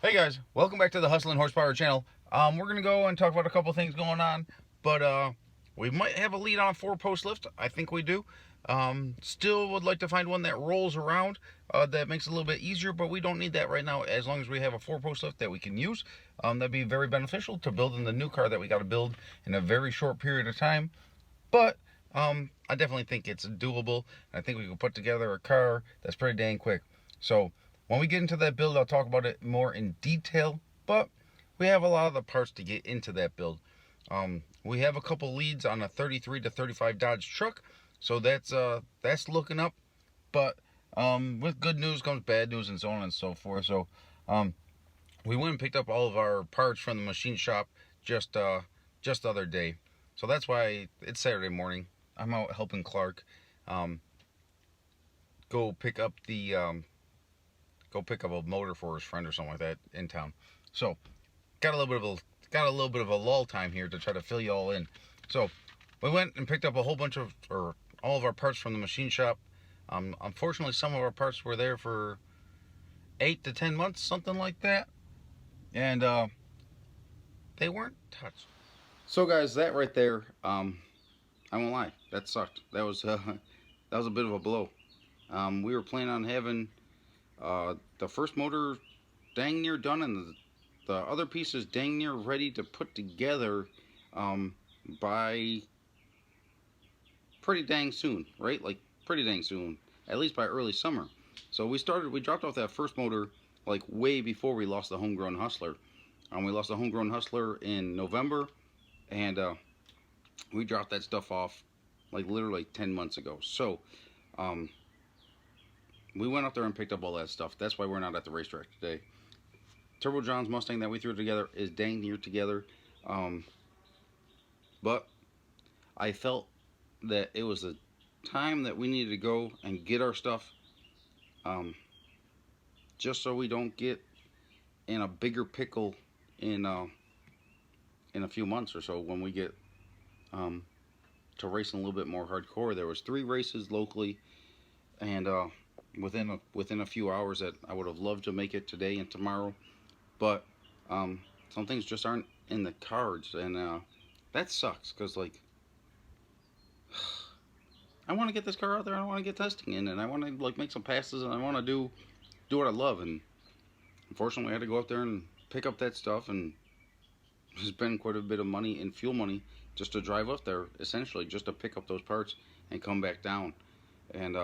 Hey guys, welcome back to the Hustlin' Horsepower channel. We're gonna go and talk about a couple things going on, but we might have a lead on 4-post lift. I think we do. Still would like to find one that rolls around, that makes it a little bit easier, but we don't need that right now. As long as we have a 4-post lift that we can use, that'd be very beneficial to building the new car that we got to build in a very short period of time. But I definitely think it's doable. I think we can put together a car that's pretty dang quick. So when we get into that build, I'll talk about it more in detail. But we have a lot of the parts to get into that build. We have a couple leads on a 33 to 35 Dodge truck, so that's looking up. But with good news comes bad news, and so on and so forth. So we went and picked up all of our parts from the machine shop just the other day. So that's why it's Saturday morning. I'm out helping Clark um, go pick up a motor for his friend or something like that in town. So got a little bit of a lull time here to try to fill you all in. So we went and picked up a whole bunch of or all of our parts from the machine shop. Unfortunately, some of our parts were there for 8 to 10 months, something like that, and they weren't touched. So guys, that right there, I won't lie, that sucked. That was a bit of a blow. We were planning on having the first motor dang near done, and the other pieces dang near ready to put together by pretty dang soon, right? Like pretty dang soon, at least by early summer. So we dropped off that first motor like way before we lost the homegrown Hustler. We lost the homegrown Hustler in November, and we dropped that stuff off like literally 10 months ago. So um, we went up there and picked up all that stuff. That's why we're not at the racetrack today. Turbo John's Mustang that we threw together is dang near together. Um, but I felt that it was a time that we needed to go and get our stuff, um, just so we don't get in a bigger pickle in in a few months or so when we get um, to racing a little bit more hardcore. There was 3 races locally, and within a few hours that I would have loved to make it today and tomorrow, but some things just aren't in the cards, and that sucks because like I want to get this car out there. I want to get testing in, and I want to like make some passes, and I want to do what I love. And unfortunately, I had to go out there and pick up that stuff and spend quite a bit of money in fuel money just to drive up there, essentially just to pick up those parts and come back down. And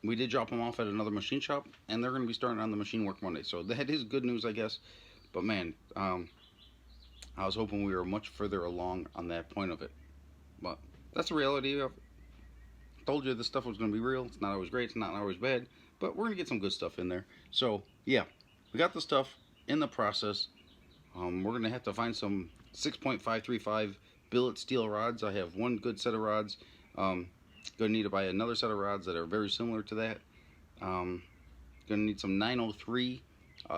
we did drop them off at another machine shop, and they're going to be starting on the machine work Monday. So that is good news, I guess. But man, I was hoping we were much further along on that point of it. But that's the reality of it. Told you this stuff was going to be real. It's not always great. It's not always bad. But we're going to get some good stuff in there. So yeah, we got the stuff in the process. We're going to have to find some 6.535 billet steel rods. I have one good set of rods. Going to need to buy another set of rods that are very similar to that. Going to need some 903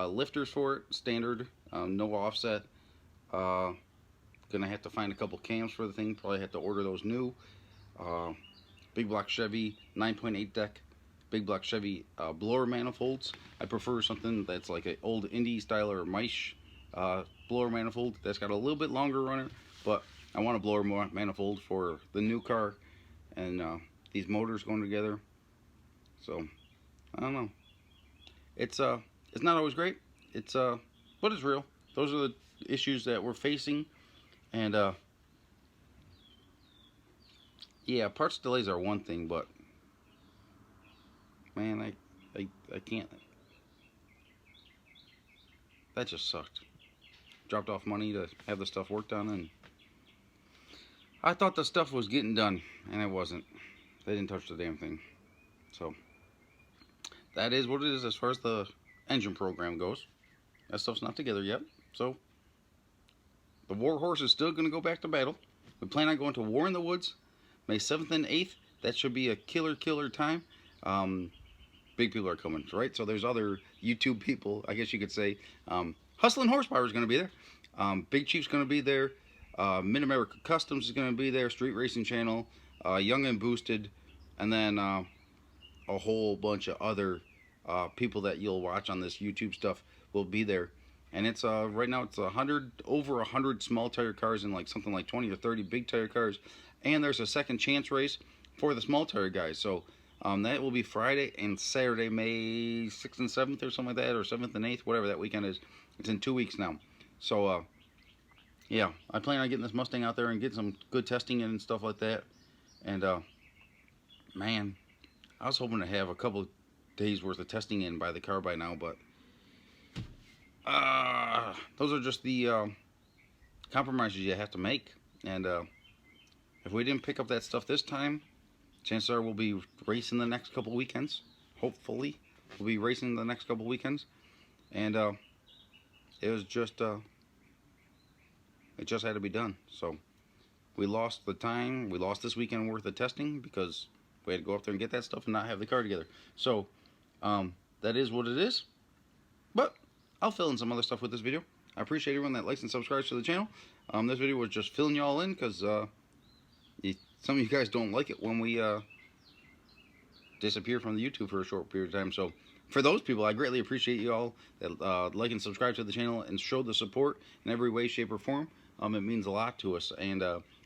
lifters for it, standard, no offset. Going to have to find a couple cams for the thing. Probably have to order those new. Big block Chevy 9.8 deck. Big block Chevy blower manifolds. I prefer something that's like an old Indy style or Miche blower manifold that's got a little bit longer runner, but I want a blower manifold for the new car, and these motors going together. So I don't know. It's not always great. But it's real. Those are the issues that we're facing, and yeah, parts delays are one thing, but man, I can't. That just sucked. Dropped off money to have the stuff worked on, and I thought the stuff was getting done, and it wasn't. They didn't touch the damn thing. So that is what it is as far as the engine program goes. That stuff's not together yet. So the war horse is still going to go back to battle. We plan on going to War in the Woods May 7th and 8th. That should be a killer time. Big people are coming, right? So there's other YouTube people, I guess you could say. Hustlin' Horsepower is going to be there. Big Chief's going to be there. Mid-America Customs is going to be there. Street Racing Channel. Young and Boosted. And then a whole bunch of other people that you'll watch on this YouTube stuff will be there. And it's right now it's over 100 small tire cars and like something like 20 or 30 big tire cars. And there's a second chance race for the small tire guys. So that will be Friday and Saturday, May 6th and 7th or something like that, or 7th and 8th, whatever that weekend is. It's in 2 weeks now. So yeah, I plan on getting this Mustang out there and getting some good testing and stuff like that. And man, I was hoping to have a couple days worth of testing in by the car by now, but those are just the compromises you have to make. And if we didn't pick up that stuff this time, chances are we'll be racing the next couple weekends. Hopefully we'll be racing the next couple weekends. And it was just it just had to be done. So we lost the time, we lost this weekend worth of testing because we had to go up there and get that stuff and not have the car together. So that is what it is, but I'll fill in some other stuff with this video. I appreciate everyone that likes and subscribes to the channel. This video was just filling y'all in because some of you guys don't like it when we disappear from the YouTube for a short period of time. So for those people, I greatly appreciate you all that like and subscribe to the channel and show the support in every way, shape, or form. It means a lot to us. And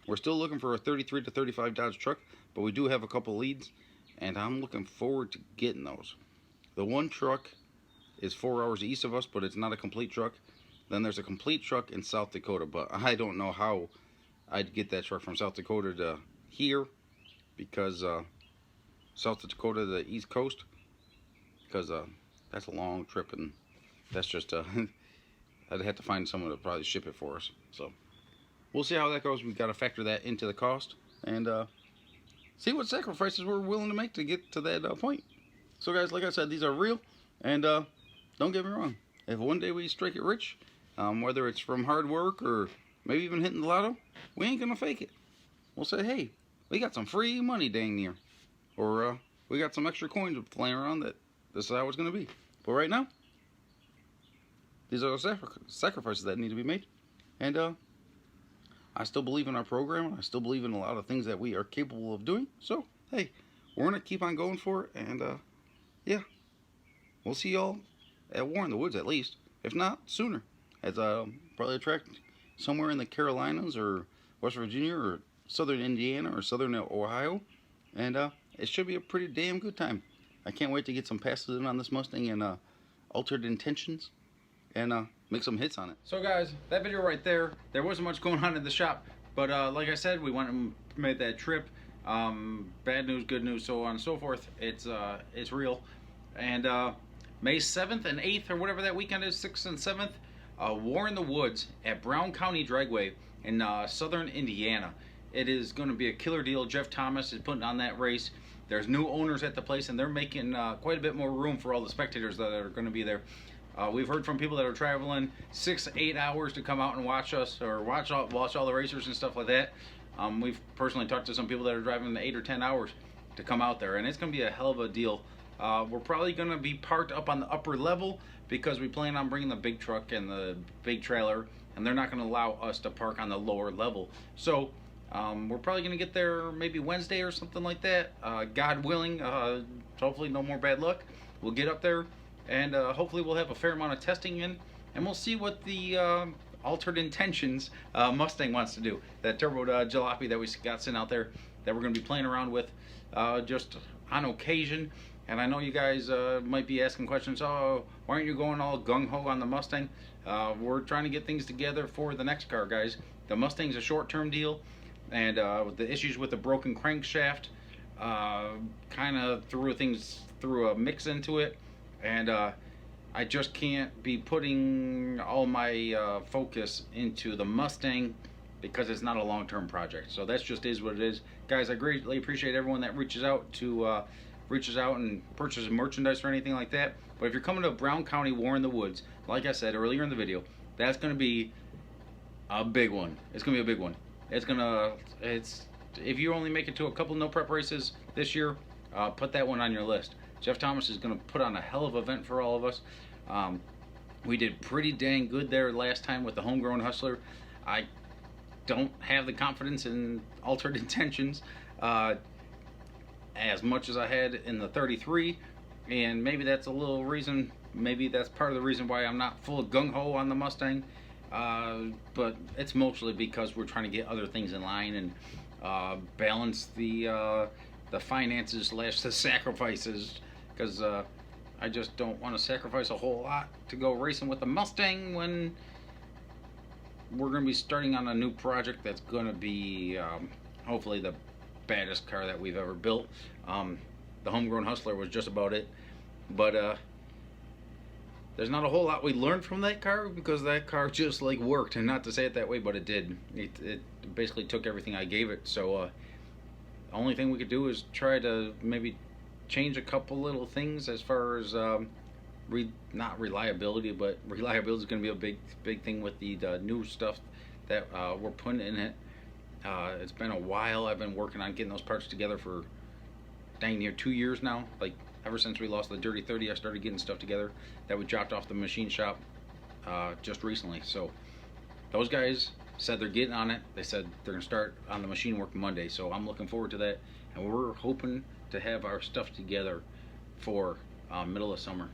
we're still looking for a 33 to 35 Dodge truck, but we do have a couple leads, and I'm looking forward to getting those. The one truck is 4 hours east of us, but it's not a complete truck. Then there's a complete truck in South Dakota, but I don't know how I'd get that truck from South Dakota to here, because South Dakota to the East Coast, because that's a long trip, and that's just I'd have to find someone to probably ship it for us. So we'll see how that goes. We've got to factor that into the cost and see what sacrifices we're willing to make to get to that point. So guys, like I said, these are real, and don't get me wrong, if one day we strike it rich, whether it's from hard work or maybe even hitting the lotto, we ain't gonna fake it. We'll say, hey, we got some free money dang near, or we got some extra coins flying around that this is how it's gonna be. But right now, these are the sacrifices that need to be made. And I still believe in our program. I still believe in a lot of things that we are capable of doing. So, hey, we're going to keep on going for it. And, yeah, we'll see y'all at War in the Woods at least. If not, sooner. As probably attract somewhere in the Carolinas or West Virginia or Southern Indiana or Southern Ohio. And it should be a pretty damn good time. I can't wait to get some passes in on this Mustang and Altered Intentions, and make some hits on it. So guys, that video right there wasn't much going on in the shop, but like I said, we went and made that trip. Bad news, good news, so on and so forth. It's real. And May 7th and 8th, or whatever that weekend is, 6th and 7th, War in the Woods at Brown County Dragway in southern Indiana. It is going to be a killer deal. Jeff Thomas is putting on that race. There's new owners at the place, and they're making quite a bit more room for all the spectators that are going to be there. We've heard from people that are traveling 6 to 8 hours to come out and watch us, or watch all the racers and stuff like that. We've personally talked to some people that are driving 8 or 10 hours to come out there, and it's going to be a hell of a deal. We're probably going to be parked up on the upper level because we plan on bringing the big truck and the big trailer, and they're not going to allow us to park on the lower level. So we're probably going to get there maybe Wednesday or something like that. God willing, hopefully no more bad luck. We'll get up there, and hopefully we'll have a fair amount of testing in, and we'll see what the Altered Intentions Mustang wants to do. That turbo jalopy that we got sent out there that we're going to be playing around with just on occasion. And I know you guys might be asking questions, oh, why aren't you going all gung-ho on the Mustang? We're trying to get things together for the next car, guys. The Mustang's a short-term deal, and the issues with the broken crankshaft kind of threw a mix into it, and I just can't be putting all my focus into the Mustang because it's not a long-term project. So that just is what it is. Guys, I greatly appreciate everyone that reaches out and purchases merchandise or anything like that. But if you're coming to Brown County War in the Woods, like I said earlier in the video, that's going to be a big one. It's going to be a big one. If you only make it to a couple no-prep races this year, put that one on your list. Jeff Thomas is going to put on a hell of an event for all of us. We did pretty dang good there last time with the homegrown Hustler. I don't have the confidence in Altered Intentions as much as I had in the 33. and maybe that's a little reason. Maybe that's part of the reason why I'm not full gung ho on the Mustang. But it's mostly because we're trying to get other things in line and balance the finances slash the sacrifices, because I just don't want to sacrifice a whole lot to go racing with the Mustang when we're going to be starting on a new project that's going to be hopefully the baddest car that we've ever built. The Homegrown Hustler was just about it, but there's not a whole lot we learned from that car, because that car just like worked, and not to say it that way, but it did. It basically took everything I gave it. So the only thing we could do is try to maybe change a couple little things as far as not reliability, but reliability is going to be a big thing with the new stuff that we're putting in it. It's been a while. I've been working on getting those parts together for dang near 2 years now. Like, ever since we lost the Dirty 30, I started getting stuff together that we dropped off the machine shop just recently. So those guys said they're getting on it. They said they're going to start on the machine work Monday. So I'm looking forward to that. And we're hoping to have our stuff together for middle of summer.